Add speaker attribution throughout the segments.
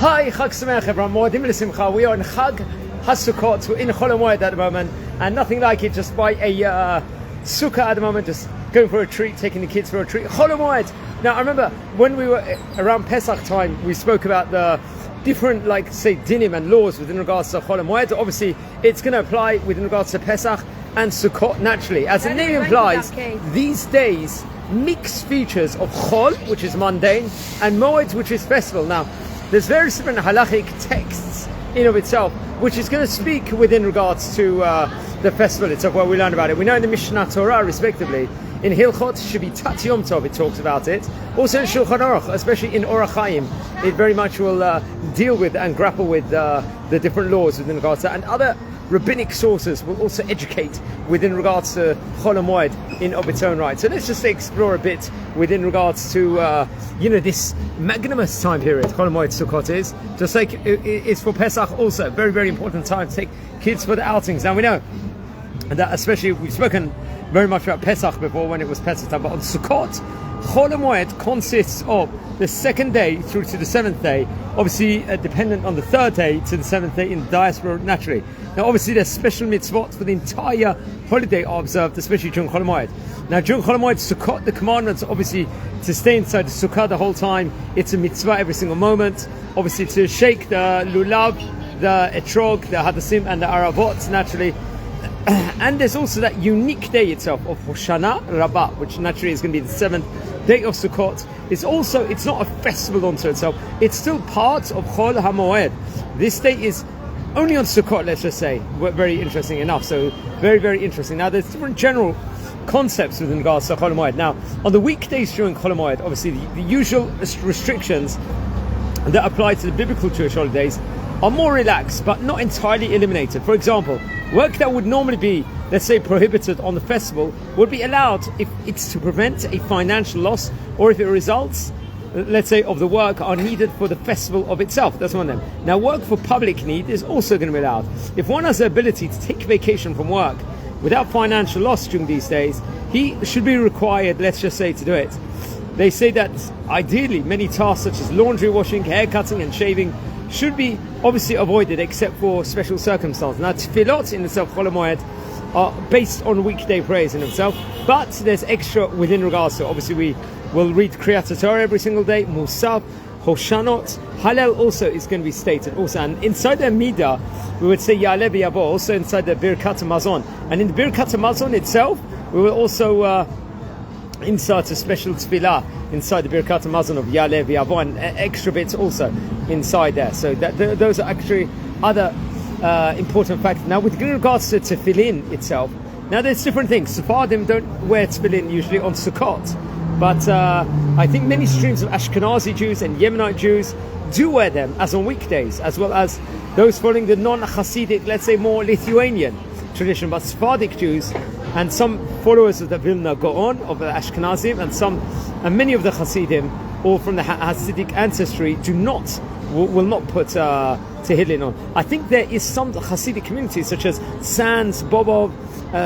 Speaker 1: Hi, Chag Sameach everyone, Moadim LeSimcha. We are in Chag HaSukkot. We're in Chol HaMoed at the moment, and nothing like it, just by a sukkah at the moment, just going for a treat, taking the kids for a treat. Chol HaMoed. Now, I remember when we were around Pesach time, we spoke about the different, like, say, dinim and laws within regards to Chol HaMoed. Obviously, it's going to apply within regards to Pesach and Sukkot naturally. As the name implies, these days mix features of Chol, which is mundane, and Moed, which is festival. Now, there's various different halachic texts in of itself, which is going to speak within regards to the festival itself, where we learn about it. We know in the Mishnah Torah, respectively, in Hilchot Shebitat Yom Tov, it talks about it. Also in Shulchan Aruch, especially in Orach Chaim, it very much will deal with and grapple with the different laws within regards to, and other rabbinic sources will also educate within regards to Chol HaMoed in of its own right. So let's just explore a bit within regards to this magnanimous time period Chol HaMoed Sukkot is, just like it's for Pesach also, very, very important time to take kids for the outings. Now we know that, especially, we've spoken very much about Pesach before when it was Pesach time, but on Sukkot, Chol HaMoed consists of the second day through to the seventh day, obviously dependent on the third day to the seventh day in the diaspora naturally. Now obviously there's special mitzvot for the entire holiday are observed, especially during Chol HaMoed. Now during Chol HaMoed Sukkot, the commandments obviously to stay inside the sukkah the whole time. It's a mitzvah every single moment. Obviously to shake the lulav, the etrog, the hadassim and the aravot naturally. And there's also that unique day itself of Hoshana Rabbah, which naturally is going to be the seventh day of Sukkot. It's not a festival unto itself. It's still part of Chol HaMoed. This day is only on Sukkot, let's just say. Very interesting enough. So very, very interesting. Now there's different general concepts within regards to Chol HaMoed. Now on the weekdays during Chol HaMoed, obviously the usual restrictions that apply to the biblical Jewish holidays are more relaxed, but not entirely eliminated. For example, work that would normally be, let's say, prohibited on the festival would be allowed if it's to prevent a financial loss, or if it results, let's say, of the work are needed for the festival of itself. That's one of them. Now, work for public need is also going to be allowed. If one has the ability to take vacation from work without financial loss during these days, he should be required, let's just say, to do it. They say that ideally many tasks such as laundry, washing, hair cutting and shaving should be obviously avoided except for special circumstances. Now tefillot in itself, Chol HaMoed, are based on weekday prayers in itself, but there's extra within regards to, obviously we will read Kriyat Torah every single day, Musaf, Hoshanot, Hallel also is going to be stated also, and inside the Midah we would say Ya'aleh v'Yavo, also inside the Birkat HaMazon, and in the Birkat HaMazon itself we will also insert a special tefillah inside the Birkat HaMazon of Ya'aleh v'Yavo, and extra bits also inside there. So those are actually other important factors. Now with regards to tefillin itself, now there's different things. Sephardim don't wear tefillin usually on Sukkot, but I think many streams of Ashkenazi Jews and Yemenite Jews do wear them as on weekdays, as well as those following the non-Hasidic, let's say more Lithuanian tradition. But Sephardic Jews and some followers of the Vilna Gaon of the Ashkenazim and many of the Hasidim, all from the Hasidic ancestry, will not put tehillin on. I think there is some Hasidic communities such as Sands, Bobov,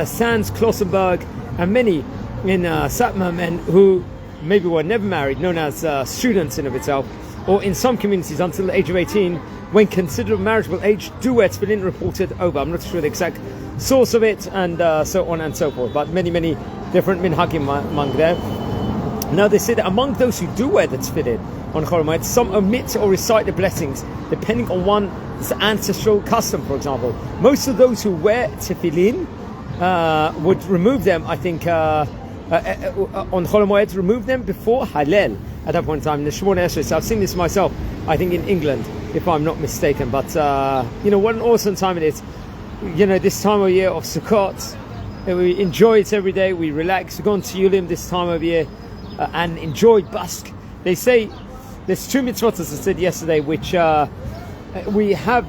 Speaker 1: Sands, Klossenberg, and many in Satmar, men who maybe were never married, known as students in of itself, or in some communities until the age of 18, when considered marriageable age, do wear tefillin reported over. I'm not sure the exact source of it, and so on and so forth, but many different minhagim among them. Now they say that among those who do wear the tefillin on Chol HaMoed, some omit or recite the blessings depending on one's ancestral custom. For example, most of those who wear tefillin would remove them, I think, on Chol HaMoed, remove them before Hallel at that point in time in the Shemona Esrei. So I've seen this myself, I think in England, if I'm not mistaken. But what an awesome time it is. This time of year of Sukkot, we enjoy it every day. We relax, we go on Tiyulim this time of year and enjoy, bask. They say there's two mitzvot, as I said yesterday, which we have,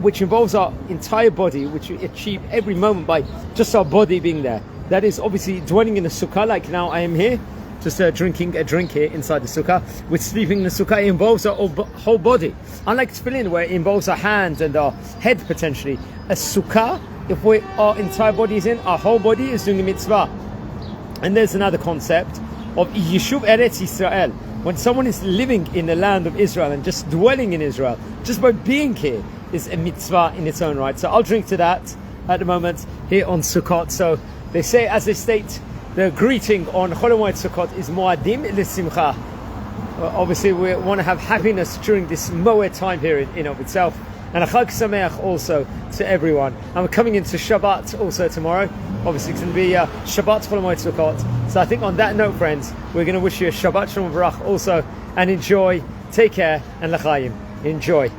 Speaker 1: which involves our entire body, which we achieve every moment by just our body being there. That is obviously dwelling in a sukkah, like now I am here, just drinking a drink here inside the sukkah. With sleeping in the sukkah, it involves our whole body. Unlike tefillin, where it involves our hands and our head potentially. A sukkah, if our entire body is in, our whole body is doing a mitzvah. And there's another concept of Yishuv Eretz Yisrael. when someone is living in the land of Israel and just dwelling in Israel, just by being here is a mitzvah in its own right. So I'll drink to that at the moment here on Sukkot. So they say, as they state, the greeting on Chol HaMoed Sukkot is Moadim LeSimcha. Obviously, we want to have happiness during this Moed time period in of itself. And a Chag Sameach also to everyone. And we're coming into Shabbat also tomorrow. Obviously, it's going to be Shabbat Chol HaMoed Sukkot. So I think on that note, friends, we're going to wish you a Shabbat Shalom Barach also. And enjoy, take care, and l'chaim. Enjoy.